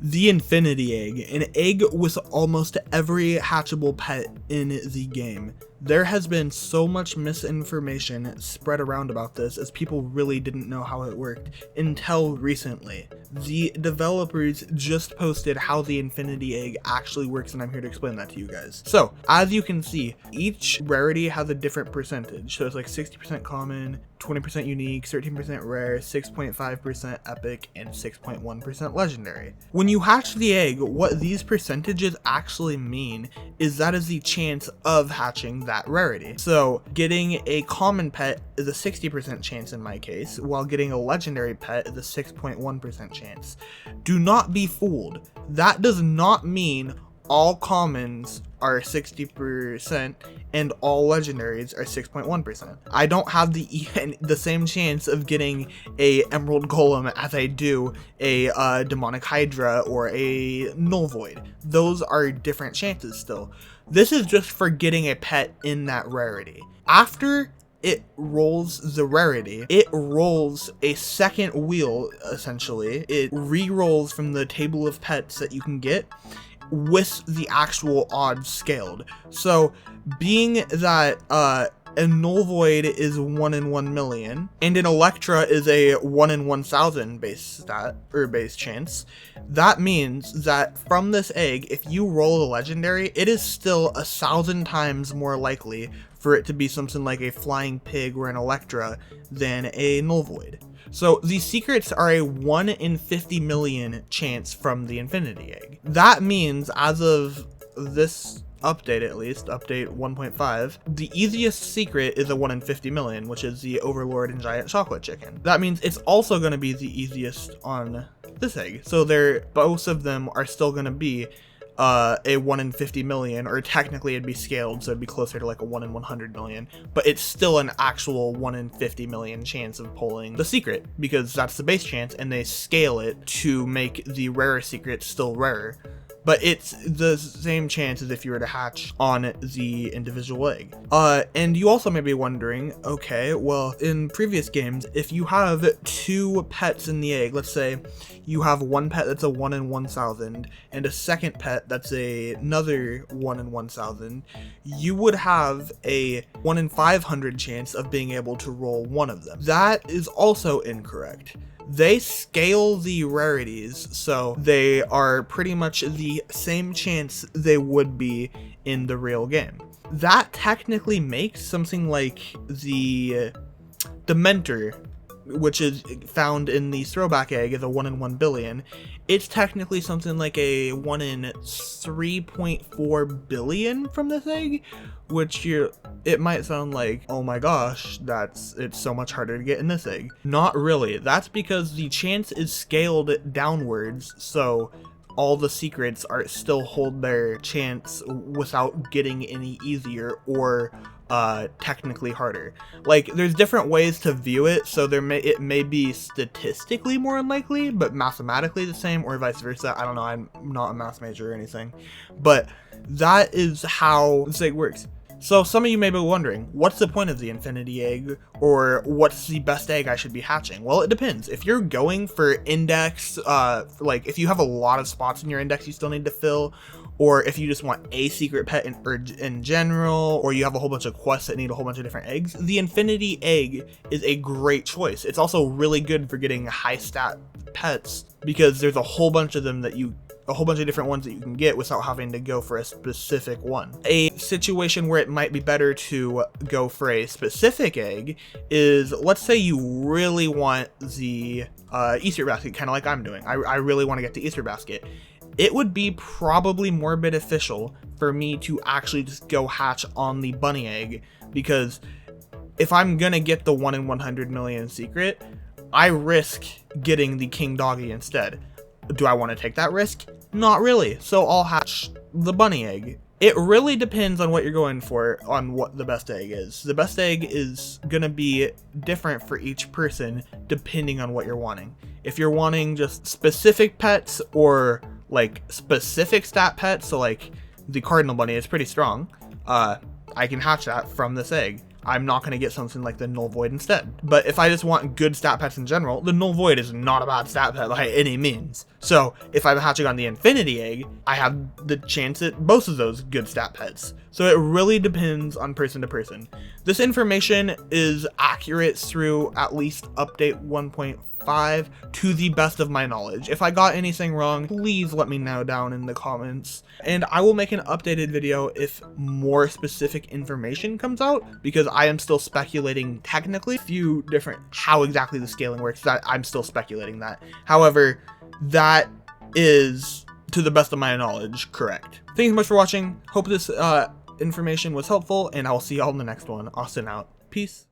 The Infinity Egg, an egg with almost every hatchable pet in the game. There has been so much misinformation spread around about this, as people really didn't know how it worked until recently. The developers just posted how the Infinity Egg actually works, and I'm here to explain that to you guys. So, as you can see, each rarity has a different percentage. So it's like 60% common, 20% unique, 13% rare, 6.5% epic, and 6.1% legendary. When you hatch the egg, what these percentages actually mean is that is the chance of hatching that rarity. So getting a common pet is a 60% chance in my case, while getting a legendary pet is a 6.1% chance. Do not be fooled. That does not mean all commons are 60% and all legendaries are 6.1%. I don't have the same chance of getting a Emerald Golem as I do a Demonic Hydra or a Null Void. Those are different chances still. This is just for getting a pet in that rarity. After it rolls the rarity, it rolls a second wheel, essentially. It re-rolls from the table of pets that you can get with the actual odds scaled. So being that a Null Void is 1 in 1 million, and an Electra is a 1 in 1,000 base stat, or base chance, that means that from this egg, if you roll a legendary, it is still 1,000 times more likely for it to be something like a Flying Pig or an Electra than a Null Void. So these secrets are a 1 in 50 million chance from the Infinity Egg. That means, as of this update at least, update 1.5, the easiest secret is a 1 in 50 million, which is the Overlord and Giant Chocolate Chicken. That means it's also going to be the easiest on this egg. So both of them are still going to be a 1 in 50 million, or technically it'd be scaled, so it'd be closer to like a 1 in 100 million, but it's still an actual 1 in 50 million chance of pulling the secret, because that's the base chance, and they scale it to make the rarer secret still rarer. But it's the same chance as if you were to hatch on the individual egg. And you also may be wondering, okay, well, in previous games, if you have 2 pets in the egg, let's say you have one pet that's a 1 in 1,000 and a second pet that's another 1 in 1,000, you would have a 1 in 500 chance of being able to roll one of them. That is also incorrect. They scale the rarities, so they are pretty much the same chance they would be in the real game. That technically makes something like the Dementor, which is found in the throwback egg, as a 1 in 1 billion. It's technically something like a 1 in 3.4 billion from this egg, which it might sound like, oh my gosh, it's so much harder to get in this egg. Not really. That's because the chance is scaled downwards, so all the secrets are still hold their chance without getting any easier or technically harder. Like, there's different ways to view it, so it may be statistically more unlikely, but mathematically the same, or vice versa. I don't know, I'm not a math major or anything, but that is how this egg works. So some of you may be wondering, what's the point of the Infinity Egg, or what's the best egg I should be hatching? Well, it depends. If you're going for index, like if you have a lot of spots in your index you still need to fill, or if you just want a secret pet in general, or you have a whole bunch of quests that need a whole bunch of different eggs, the Infinity Egg is a great choice. It's also really good for getting high stat pets, because there's a whole bunch of them a whole bunch of different ones that you can get without having to go for a specific one. A situation where it might be better to go for a specific egg is, let's say you really want the Easter basket, kind of like I'm doing. I really want to get the Easter basket. It would be probably more beneficial for me to actually just go hatch on the bunny egg, because if I'm gonna get the 1 in 100 million secret, I risk getting the King Doggy instead. Do I want to take that risk? Not really, so I'll hatch the bunny egg. It really depends on what you're going for, on what the best egg is. The best egg is gonna be different for each person depending on what you're wanting. If you're wanting just specific pets, or like specific stat pets, so like the Cardinal Bunny is pretty strong, I can hatch that from this egg. I'm not going to get something like the null void instead. But if I just want good stat pets in general, the null void is not a bad stat pet by any means. So if I'm hatching on the infinity egg, I have the chance at both of those good stat pets. So it really depends on person to person. This information is accurate through at least update 1.5 to the best of my knowledge. If I got anything wrong, please let me know down in the comments, and I will make an updated video if more specific information comes out, because I am still speculating technically a few different how exactly the scaling works. That I'm still speculating that. However, that is, to the best of my knowledge, correct. Thank you so much for watching. Hope this information was helpful, and I will see y'all in the next one. Austin out. Peace.